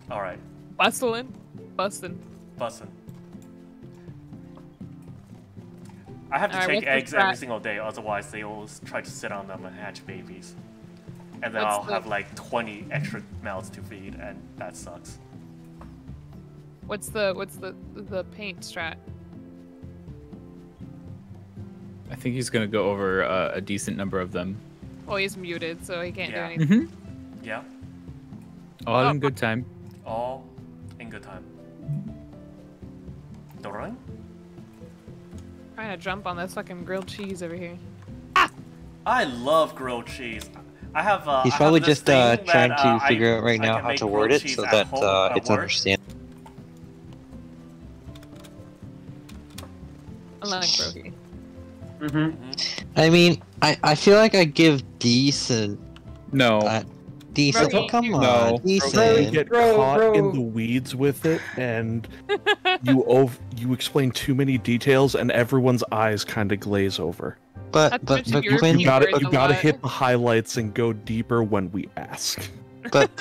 All right. Bustin'. Bustin'. Bussin'. I have to Alright, take what's the eggs every strat? single day, otherwise they always try to sit on them and hatch babies. And then What's I'll the- have like 20 extra mouths to feed, and that sucks. What's the paint strat? I think he's gonna go over a decent number of them. Well, he's muted, so he can't do Yeah. anything. Yeah, All Oh, in good time. all in good time. Dorang? Trying to jump on this fucking grilled cheese over here. I love grilled cheese. I have. He's I probably have this just thing trying that, to figure out right I now can how make to word grilled it cheese so at that home, at it's work. understandable. Unlike Brokey. I mean, I feel like I give decent. No. Decent. Bro, Come on, no. decent. You get caught in the weeds with it, and you explain too many details, and everyone's eyes kind of glaze over. But Quinn, You gotta hit the highlights and go deeper when we ask. but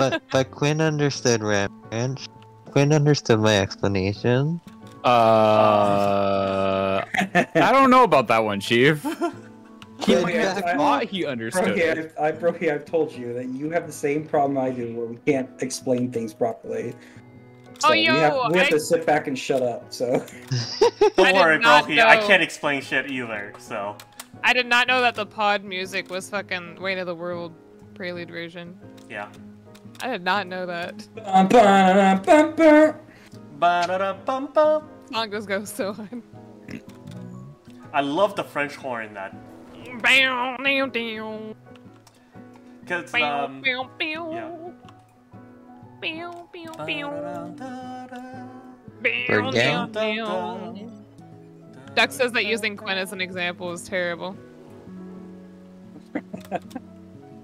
Quinn understood Ranch. Quinn understood my explanation. I don't know about that one, Chief. He But might have that- thought he understood it. Brokey, I've told you that you have the same problem I do, where we can't explain things properly. So Oh, yo, we have I- to sit back and shut up. So Don't worry, not Brokey. I know. can't explain shit either. So I did not know that the pod music was fucking Way to the World prelude version. yeah. I did not know that. Ba-da-da-bum-bum. Song just goes so hard. I love the French horn in that. Bow, down, down. Cause Bow, bow, bow. yeah. Bow, bow, bow. Ba-da-da-da-da. Bow, gang? down, down. Duck says that using Quinn as an example is terrible.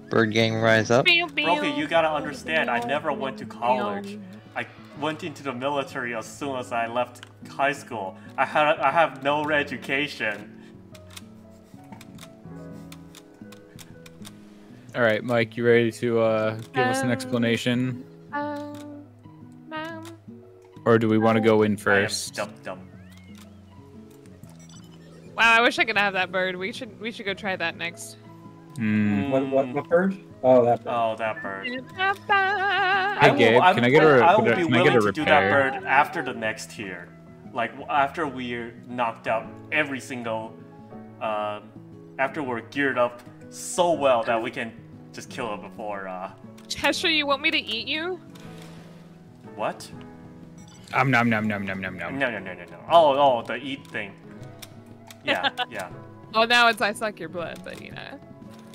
Bird Gang rise up. Bow, bow. Brokey, you gotta understand, I never went to college. I went into the military as soon as I left high school. I have no education. All right, Mike, you ready to give us an explanation, or do we want to go in first? I am dumb. Wow, I wish I could have that bird. We should go try that next. Hmm. what bird? Oh, that bird. Oh, that bird. Hey, Gabe, can I get a I will be can I willing get a to do that repair? bird after the next tier. Like, after we're knocked out every single... after we're geared up so well that we can just kill it before, Cheshire, you want me to eat you? What? Nom nom nom nom nom nom nom. No. Oh, the eat thing. Yeah, yeah. Oh, now it's I suck your blood, but you know.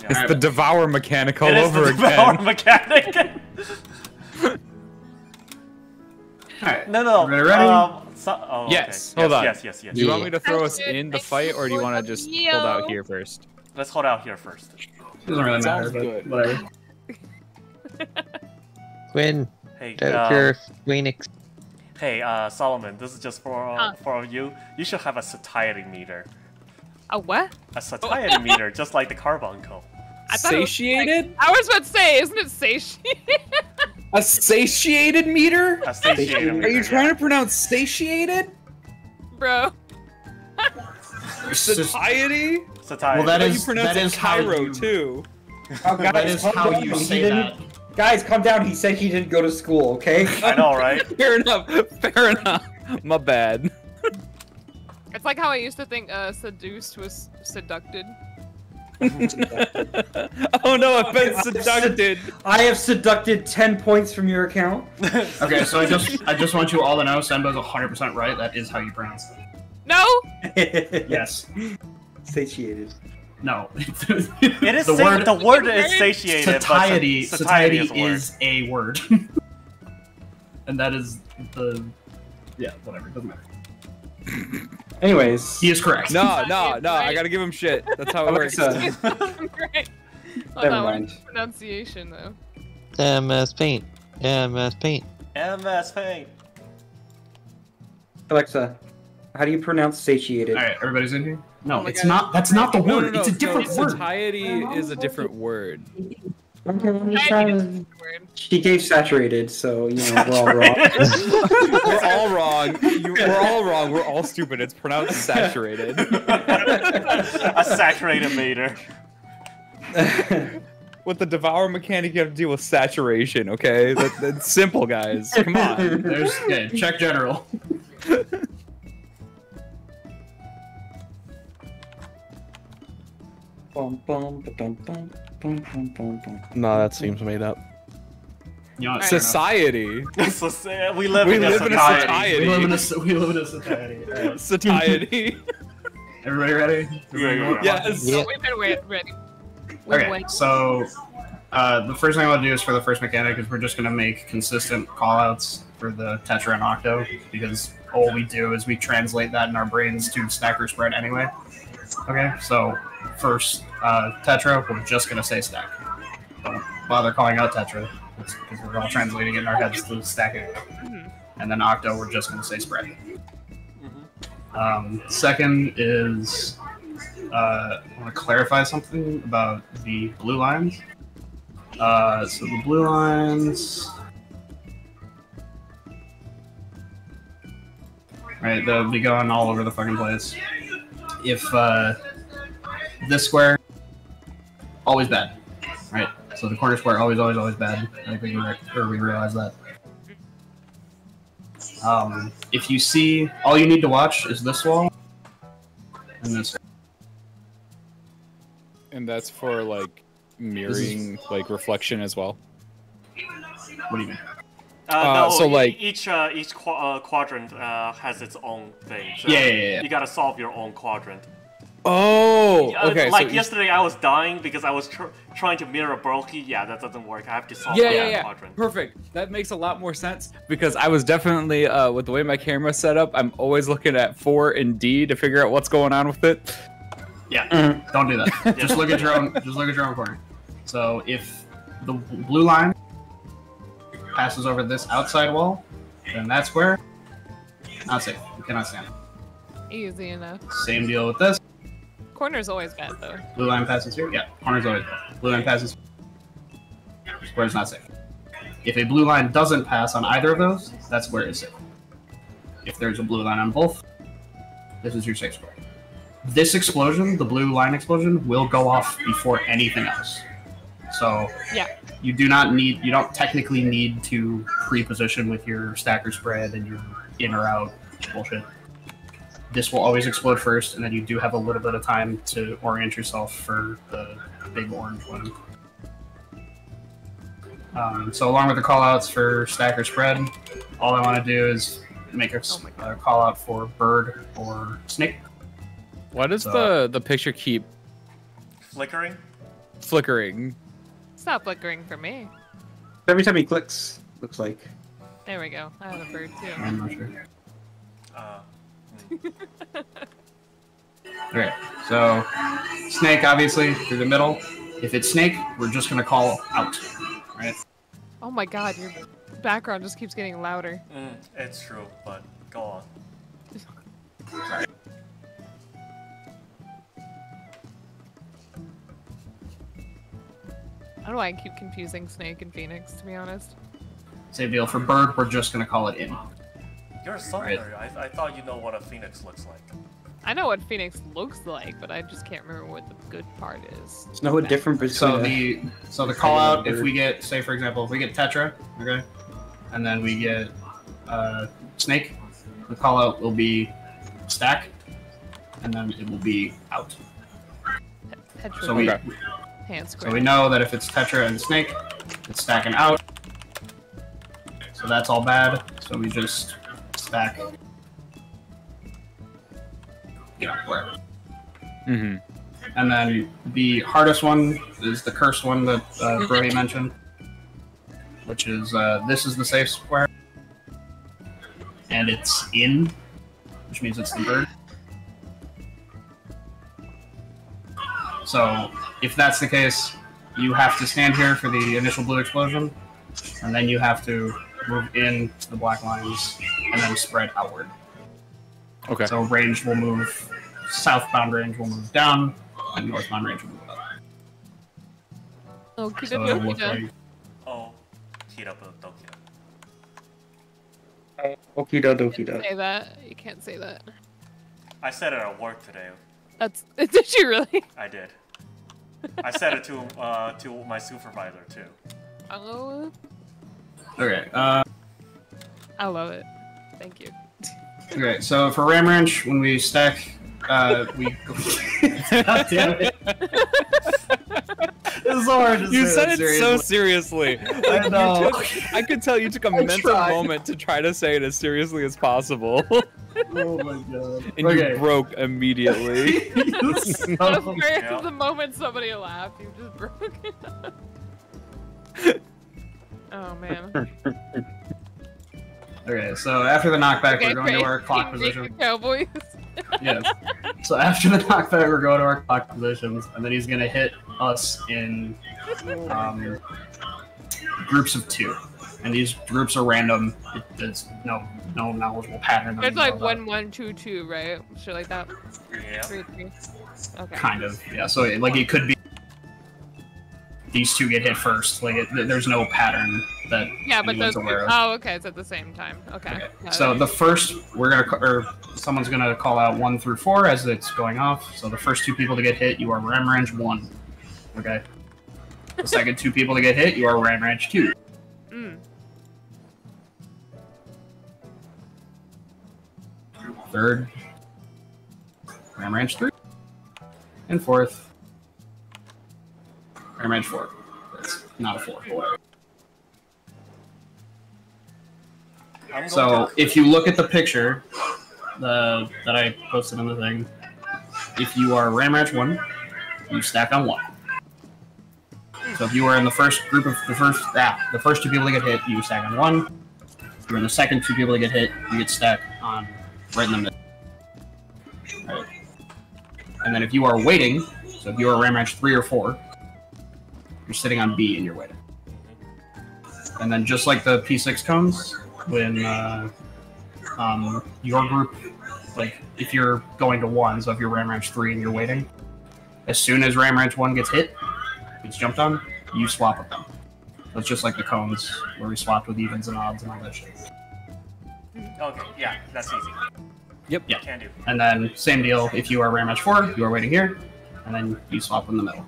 yeah. It's the devour mechanic all It is over the devour again. mechanic. Alright. No. Everybody ready? Oh, Yes, okay. hold on. Yes. Do you want me to throw us in the fight, or do you want to just hold out here first? Let's hold out here first. Doesn't really matter, Sounds but good. whatever. Quinn, Hey, Dr. Phoenix. hey, Solomon. This is just for you. You should have a satiety meter. A what? A satiety meter, just like the carbuncle. I thought it was Satiated? I was about to say, isn't it satiated? A satiated meter? A satiated Are meter. you trying to pronounce satiated? Bro. Satiety? Satiety. Well, that How is- you pronounce that it is how Cairo you- too. Oh, guys, That is calm how down. you He say didn't- that. Guys, calm down. He said he didn't go to school. Okay. I know, right? Fair enough. Fair enough. My bad. It's like how I used to think seduced was seducted. Oh no, I've been seducted. I have seducted 10 points from your account. Okay, so I just want you all to know Senba's 100% right. That is how you pronounce it. No? Yes. Satiated. No. It is the the word is satiated, satiety. but satiety is a word. Is a word. And that is the... Yeah, whatever. It doesn't matter. Anyways. He is correct. No, I gotta give him shit. That's how it works. Alexa. Great. Oh, Never that mind. one pronunciation though. MS Paint. MS Paint. MS Paint. Alexa, how do you pronounce satiated? Alright, everybody's in here? No, Oh my it's God. not. That's not the word. No, It's a different word. Satiety is a different word. Okay, I'm just I trying think to... it's a word. She gave saturated, so, you know, we're all wrong. We're all wrong. We're all wrong. We're all stupid. It's pronounced saturated. A saturated mater. With the devour mechanic, you have to deal with saturation. Okay, that's simple, guys. Come on. There's check general. Bum, bum, ba-dum, bum, bum, bum, bum, bum. No, that seems made up. You know, Society. So, we live in a We society. live in a society. Alright. Satiety. Everybody ready? Yes. Yeah. We've been ready. Okay, so the first thing I want to do is for the first mechanic is we're just going to make consistent callouts for the Tetra and Octo, because all we do is we translate that in our brains to stack or spread anyway. Okay, so first Tetra, we're just going to say stack. Don't bother calling out Tetra, it's because we're all translating it in our heads to stack it. And then Octo, we're just going to say spread. Second is I want to clarify something about the blue lines. So the blue lines, right? They'll be going all over the fucking place. If this square, always bad, right? So the corner square, always bad. I think we realize that. If you see, all you need to watch is this wall and this. And that's for like mirroring, like reflection as well. What do you mean? No, so, like- each quadrant has its own thing. So Yeah. You gotta solve your own quadrant. Oh, okay. Like so yesterday, I was dying because I was trying to mirror Brokey. Yeah, that doesn't work. I have to solve my own quadrant. Perfect. That makes a lot more sense because I was definitely with the way my camera's set up, I'm always looking at 4 and D to figure out what's going on with it. Yeah, don't do that. Just look at your own. Just look at your own corner. So if the blue line passes over this outside wall, then that square, not safe. You cannot stand it. Easy enough. Same deal with this. Corner's always bad though. Blue line passes here. Yeah, corner's always bad. Blue line passes. Square's not safe. If a blue line doesn't pass on either of those, that square is safe. If there's a blue line on both, this is your safe square. This explosion, the blue line explosion, will go off before anything else. So Yeah. you don't technically need to pre-position with your stacker spread and your in or out bullshit. This will always explode first, and then you do have a little bit of time to orient yourself for the big orange one. So along with the callouts for stacker spread, all I want to do is make a callout for bird or snake. Why does the picture keep Flickering? flickering? Stop flickering for me. Every time he clicks, looks like. There we go. I have a bird too. I'm not sure. Hmm. Okay, so snake obviously through the middle. If it's snake, we're just gonna call out, right? Oh my god, your background just keeps getting louder. It's true, but go on. I don't know why I keep confusing Snake and Phoenix, to be honest. Same deal for bird. We're just gonna call it in. You're a summoner. I thought you know what a phoenix looks like. I know what Phoenix looks like, but I just can't remember what the good part is. There's no difference between. So the call out, if we get, say for example, if we get Tetra, okay, and then we get Snake, the call out will be stack, and then it will be out. Petra So we hands so we know that if it's Tetra and Snake, it's stacking out. So that's all bad. So we just stack. Wherever. Mm-hmm. And then the hardest one is the cursed one that Brody mentioned, which is this is the safe square, and it's in, which means it's the bird. So if that's the case, you have to stand here for the initial blue explosion, and then you have to move in to the black lines and then spread outward. Okay. So range will move, southbound range will move down, and northbound range will move up. Okie So it'll look dokie. like Oh, Kirabutoki. Okido dokido. Say that. You can't say that. I said it at work today. That's. Did you really? I did. I said it to my supervisor too. Oh, okay. I love it. Thank you. Okay. So for Ram Ranch, when we stack, we. God damn it! It's so hard to You say said that it so seriously. seriously. Like, know. I could tell you took a mental tried. moment to try to say it as seriously as possible, Oh my god. and you broke immediately. Yeah. The moment somebody laughed, you just broke it. Oh man. Okay, so after the knockback, Okay, we're going to our clock King position. Maker Cowboys. Yes. So after the knockback, we're going to our clock positions, and then he's going to hit us in groups of 2. And these groups are random. There's no knowledgeable pattern. There's like 1, 1, 2, 2, right? Shit like that. Yeah. 3, 3. Okay. Kind of, yeah. So like it could be these 2 get hit first. Like there's no pattern that Yeah, but anyone's those. aware of. Oh, okay. It's at the same time. Okay. Okay. Got So it. the first someone's gonna call out 1 through 4 as it's going off. So the first 2 people to get hit, you are Ram Ranch 1. Okay. The second 2 people to get hit, you are Ram Ranch 2. Mm. Third, Ram Ranch 3. And fourth, Ram Ranch 4. That's not a 4. I'm So going to- if you look at the picture that I posted in the thing, if you are Ram Ranch 1, you stack on 1. So if you are in the first group of the first 2 people to get hit, you stack on 1. If you're in the second 2 people to get hit, you get stacked on right in the middle. Right. And then if you are waiting, so if you are Ram Ranch 3 or 4, you're sitting on B and you're waiting. And then just like the P6 cones, when your group, like if you're going to 1, so if you're Ram Ranch 3 and you're waiting, as soon as Ram Ranch 1 gets hit, gets jumped on, you swap with them. So it's just like the cones where we swapped with evens and odds and all that shit. Okay, yeah, that's easy. Yep. Yeah. Can do. And then same deal, if you are Ram Ranch 4, you are waiting here, and then you swap in the middle.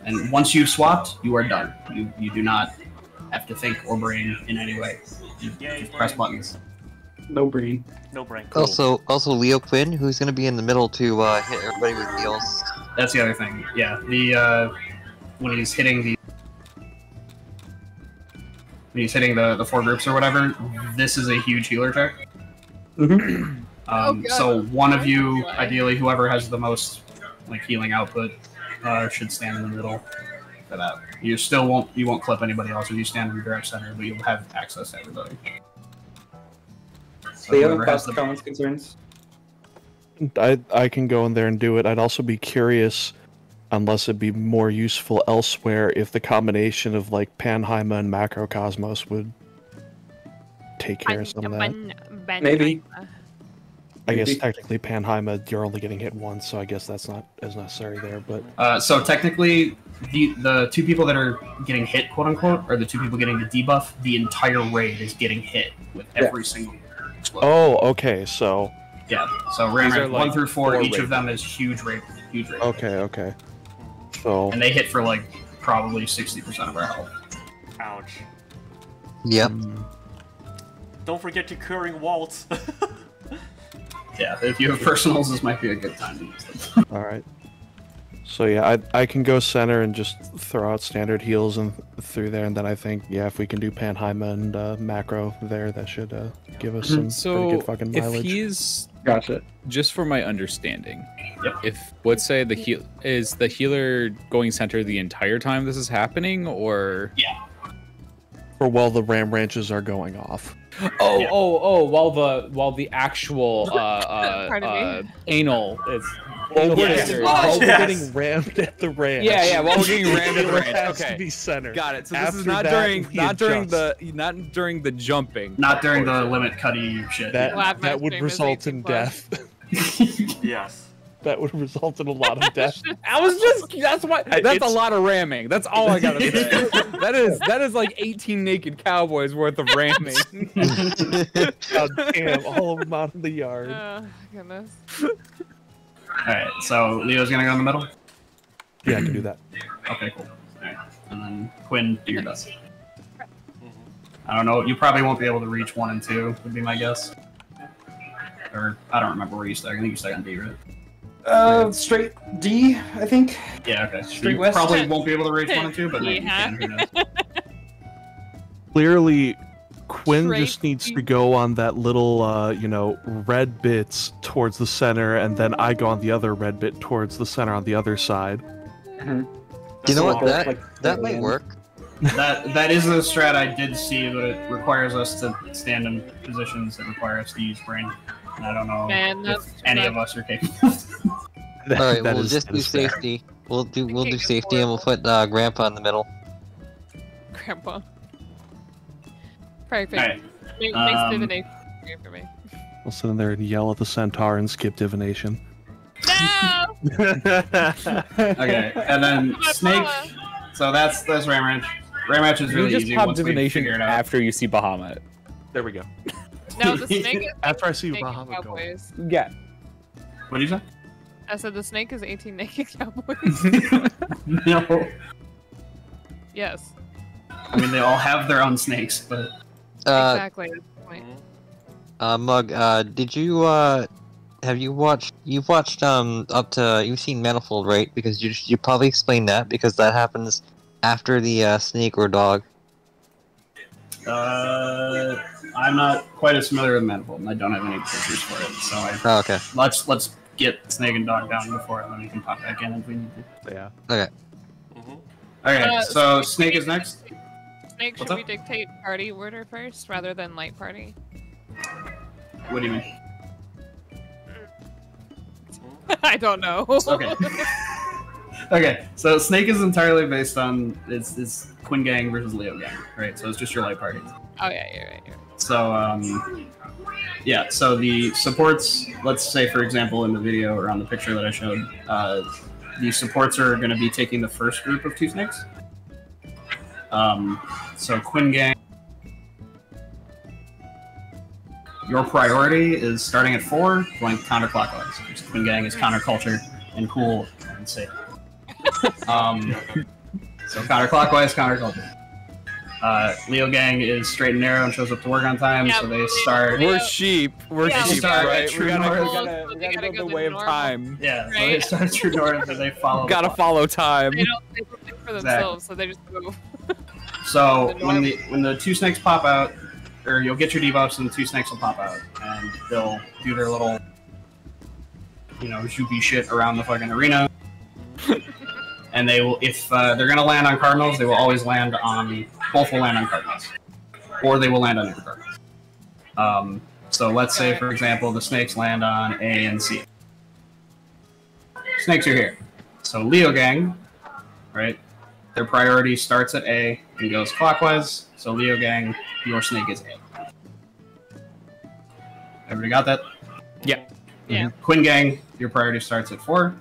And once you've swapped, you are done. You do not have to think or brain in any way. You Yay, just press brain. buttons. No brain. No brain. Also Leo Quinn, who's gonna be in the middle to hit everybody with deals. That's the other thing. Yeah, the when he's hitting the 4 groups or whatever, this is a huge healer check. Mhm. God. So one of you, ideally whoever has the most like healing output, should stand in the middle for that. You won't clip anybody else if you stand in the direct center, but you'll have access to everybody. So They have whoever has about comments, concerns. I can go in there and do it. I'd also be curious, unless it'd be more useful elsewhere, if the combination of like Panheima and Macrocosmos would take care of some of that. Maybe. I guess Maybe. technically Panheima, you're only getting hit once, so I guess that's not as necessary there. But So technically, the 2 people that are getting hit, quote unquote, are the 2 people getting the debuff. The entire raid is getting hit with every single explosion. oh, okay, so Yeah. So Ram These are Ranch like 1 through 4, 4 each of raid. them is huge rate. okay, so And they hit for like probably 60% of our health. Ouch. Yep. Don't forget to curing waltz. Yeah, if you have personals, this might be a good time to use them. all right. So yeah, I can go center and just throw out standard heals and through there, and then I think if we can do Panheima and Macro there, that should give us some pretty So good fucking if mileage. he's Gotcha. just for my understanding, Yep. if let's say the healer going center the entire time this is happening, or For while the Ram Ranches are going off. while the actual Pardon me? anal is While we're, Yes. while we're Yes. getting rammed at the ranch. yeah while we're getting rammed at the It ranch. has Okay, to be center. got it. So this After is not that, during we not adjust. during the jumping. Not during the limit cutty shit. That Lab that would stream is result 18 in plus. death. Yes. that would result in a lot of death. I was just that's a lot of ramming. That's all I gotta say. that is like 18 naked cowboys worth of ramming. God damn, all of them out in the yard. Oh, goodness. Alright, so Leo's gonna go in the middle? Yeah, I can do that. Okay, cool. Alright. And then Quinn, do your best. I don't know, you probably won't be able to reach 1 and 2, would be my guess. Or, I don't remember where you stuck. I think you stuck on D, right? Straight D, I think. Yeah, okay. Straight you west. probably won't be able to reach 1 and 2, but maybe Yeah. you can, who knows. Clearly, Quinn Straight just needs to go on that little, red bits towards the center, and then I go on the other red bit towards the center on the other side. You know what? Like, That might work. That is a strat I did see, but it requires us to stand in positions that require us to use brain. And I don't know Man, if that's any not- of us are capable. That- All right, that we'll is- just that do is fair. safety. We'll do Okay, go safety, for and we'll put Grandpa in the middle. Grandpa. Perfect. Alright. Makes um, divination great for me. I'll sit in there and yell at the centaur and skip divination. No! Okay, and then My Snake. Bahamut. So that's Ramage. Ramage is You really just easy pop once we divination figure it out. after you see Bahamut. There we go. No, the snake is After I see 18 naked Bahamut go. cowboys. Yeah. What do you say? I said the snake is 18 naked cowboys. No. Yes. I mean, they all have their own snakes, but Exactly. That's the point. Mug, did you you've watched up to you've seen Manifold, right? Because you probably explain that because that happens after the snake or dog. I'm not quite as familiar with Manifold, and I don't have any pictures for it. So Oh, okay. let's get Snake and Dog down before, and then we can pop back in if we need to. Yeah. Okay. Okay, so Snake is next. Snake, What's should we up? dictate party order first rather than light party? What do you mean? I don't know. Okay. Okay, so Snake is entirely based on it's Quinn Gang versus Leo Gang, right? So it's just your light party. Oh yeah, you're right. So yeah. So the supports, let's say for example in the video or on the picture that I showed, the supports are going to be taking the first group of 2 snakes. So Quinn Gang, your priority is starting at 4, going counterclockwise. Because Quinn Gang is counterculture and cool and safe. So counterclockwise, counterculture. Leo Gang is straight and narrow and shows up to work on time, Yeah, so they Leo- start. We're sheep. We're Yeah, sheep, start right? at We true gotta, north. we gotta, we They gotta gotta go go the the way of normal. time. Yeah, so Right. they start true north and they follow. the Gotta clock. follow time. They don't think for themselves, so they just go. So The when the 2 snakes pop out, or you'll get your debuffs and the 2 snakes will pop out, and they'll do their little, zoopy shit around the fucking arena. And they will, if they're gonna land on cardinals, they will always land on, both will land on cardinals, or they will land on every cardinals. So let's say, for example, the snakes land on A and C. Snakes are here. So Leo Gang, right? Their priority starts at A and goes clockwise. So Leo Gang, your snake is A. Everybody got that? Yeah. Yeah. Quinn Gang, your priority starts at 4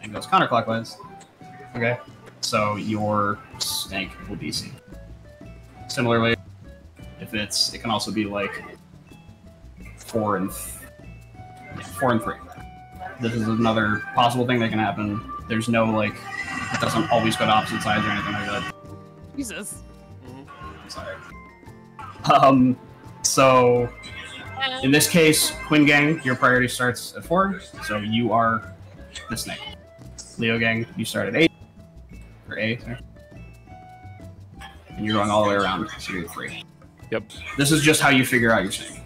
and goes counterclockwise. Okay. So your snake will be C. Similarly, if it can also be like 4 and 3. This is another possible thing that can happen. There's no it doesn't always go to opposite sides or anything like that. Jesus. Sorry. So in this case, Quinn Gang, your priority starts at 4, so you are the snake. Leo Gang, you start at 8, or A, sorry. And you're going all the way around, so you're 3. Yep. This is just how you figure out your snake.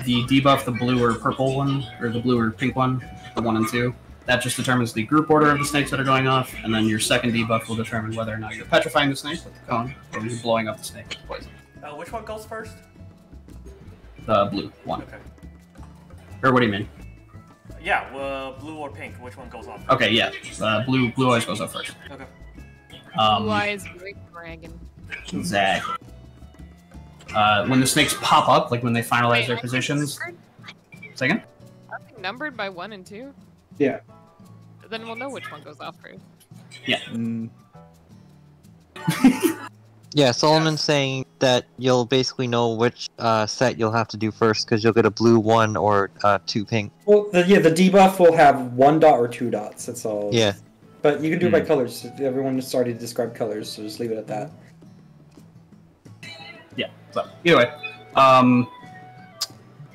The debuff, the blue or purple one, or the blue or pink one, the 1 and 2, that just determines the group order of the snakes that are going off, and then your second debuff will determine whether or not you're petrifying the snake with the cone, or you're blowing up the snake with poison. Which one goes first? The blue one. Okay. Or what do you mean? Yeah, blue or pink, which one goes off? Okay, yeah. Blue always goes up first. Okay. Blue eyes, great dragon. Exactly. When the snakes pop up, like when they finalize their positions, Second? Are they numbered by 1 and 2? Yeah. Then we'll know which one goes off first. Yeah. Yeah, Solomon's saying that you'll basically know which set you'll have to do first because you'll get a blue 1 or 2 pink. Well, the debuff will have 1 dot or 2 dots. That's all. Yeah. But you can do it by colors. Everyone just already described colors, so just leave it at that. Yeah. So either way,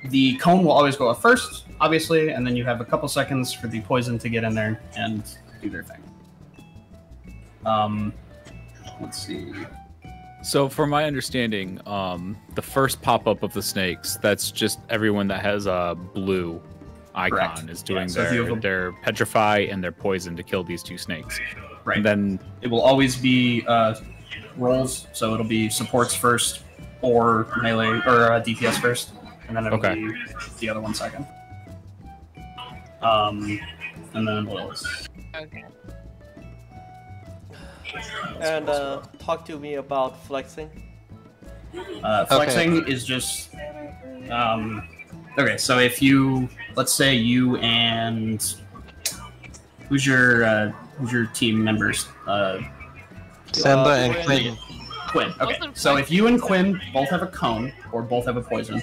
the cone will always go up first, obviously, and then you have a couple seconds for the poison to get in there and do their thing. Let's see. So, from my understanding, the first pop-up of the snakes, that's just everyone that has a blue icon Correct. is doing So their petrify and their poison to kill these 2 snakes. Right. And then It will always be rolls, so it'll be supports first, or melee, or DPS first, and then it'll be the other one second. And then what else? Okay. And talk to me about flexing. Flexing is just okay. So if you, let's say you and who's your team members? Senba and Quinn. Quinn. Quinn. Okay. So if you and Quinn both have a cone or both have a poison,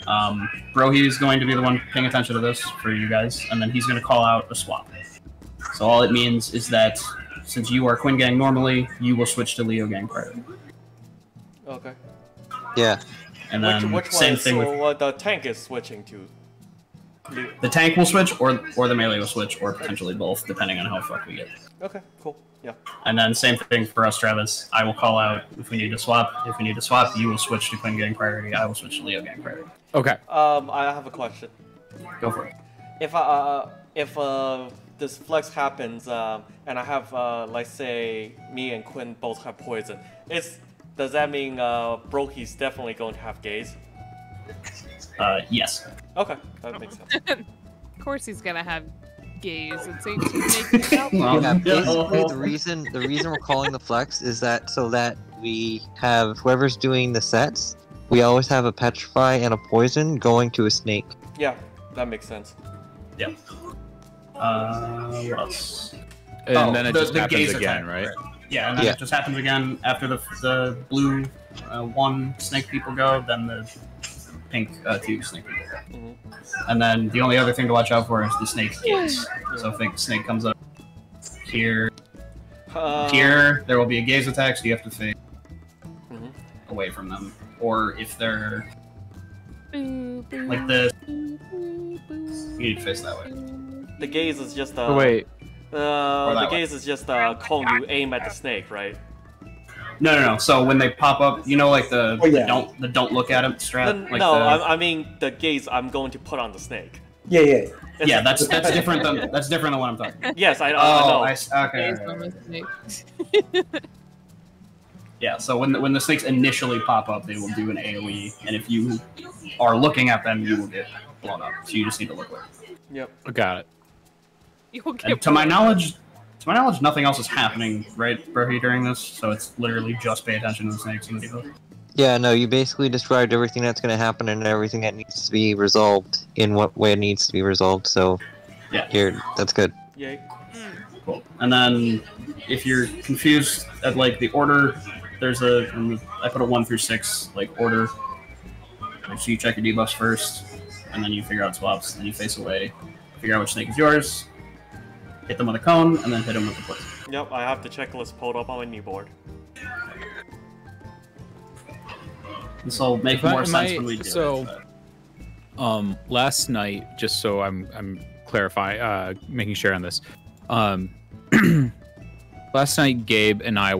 Brohy is going to be the one paying attention to this for you guys, and then he's going to call out a swap. So all it means is that since you are Quinn Gang normally, you will switch to Leo Gang priority. Okay. Yeah. And then Which same one? thing So with the tank is switching to. the tank will switch, or the melee will switch, or potentially both, depending on how fucked we get. Okay, cool. Yeah. And then same thing for us, Travis. I will call out if we need to swap. If we need to swap, you will switch to Quinn Gang priority. I will switch to Leo Gang priority. okay. I have a question. Go for it. If this flex happens, and I have, let's say, me and Quinn both have poison, does that mean Broky's definitely going to have gaze? Yes. Okay, that makes sense. Of course he's gonna have gaze. It seems to make it out. Well, Yeah, basically the reason we're calling the flex is that so that we have whoever's doing the sets, we always have a petrify and a poison going to a snake. Yeah, that makes sense. Yeah. What else? And then it just happens gaze again, attack, right? Yeah, and then it just happens again after the blue 1 snake people go, then the pink 2 snake people go. Mm-hmm. And then the only other thing to watch out for is the snake gaze. So if the snake comes up here, here, there will be a gaze attack, so you have to face away from them. Or if they're like this, you need to face that way. The gaze is just Wait. the gaze is just a cone you aim at the snake, right? No. So when they pop up, you know, like the yeah. the don't look at him strap. Like I mean the gaze I'm going to put on the snake. Yeah. Yeah, that's different than what I'm talking about. Yes, I know. Okay. Gaze on the snake. Yeah, so when the snakes initially pop up, they will do an AoE, and if you are looking at them, you will get blown up. So you just need to look away. Yep. Got it. You'll get And to my knowledge, nothing else is happening, right, Brohy, during this. So it's literally just pay attention to the snakes and deal. Yeah, no, you basically described everything that's going to happen and everything that needs to be resolved in what way it needs to be resolved. So Yeah. that's good. Yay. Cool. And then if you're confused at like the order, there's I put a 1 through 6 like order. So you check your debuffs first, and then you figure out swaps, then you face away, figure out which snake is yours, hit them with a cone, and then hit them with the poison. Yep, I have the checklist pulled up on my knee board. This will make more sense when we do it. But... last night, just so I'm making sure on this. Last night, Gabe and I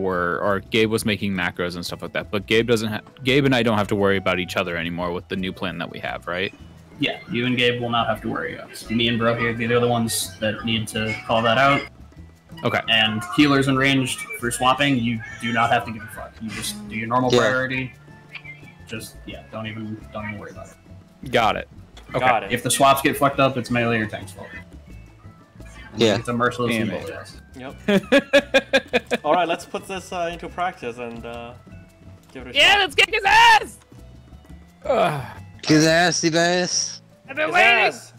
Gabe was making macros and stuff like that, but Gabe and I don't have to worry about each other anymore with the new plan that we have, right? Yeah, you and Gabe will not have to worry about it. Me and Bro here, they're the ones that need to call that out. Okay. And healers and ranged for swapping, you do not have to give a fuck. You just do your normal priority. Just don't even worry about it. Got it. Okay. Got it. If the swaps get fucked up, it's melee or tank's fault. Yeah. It's a merciless Damn evil. it. Yep. All right, let's put this into practice and give it a shot. Yeah, let's kick his ass! His ass. I've been His waiting. ass.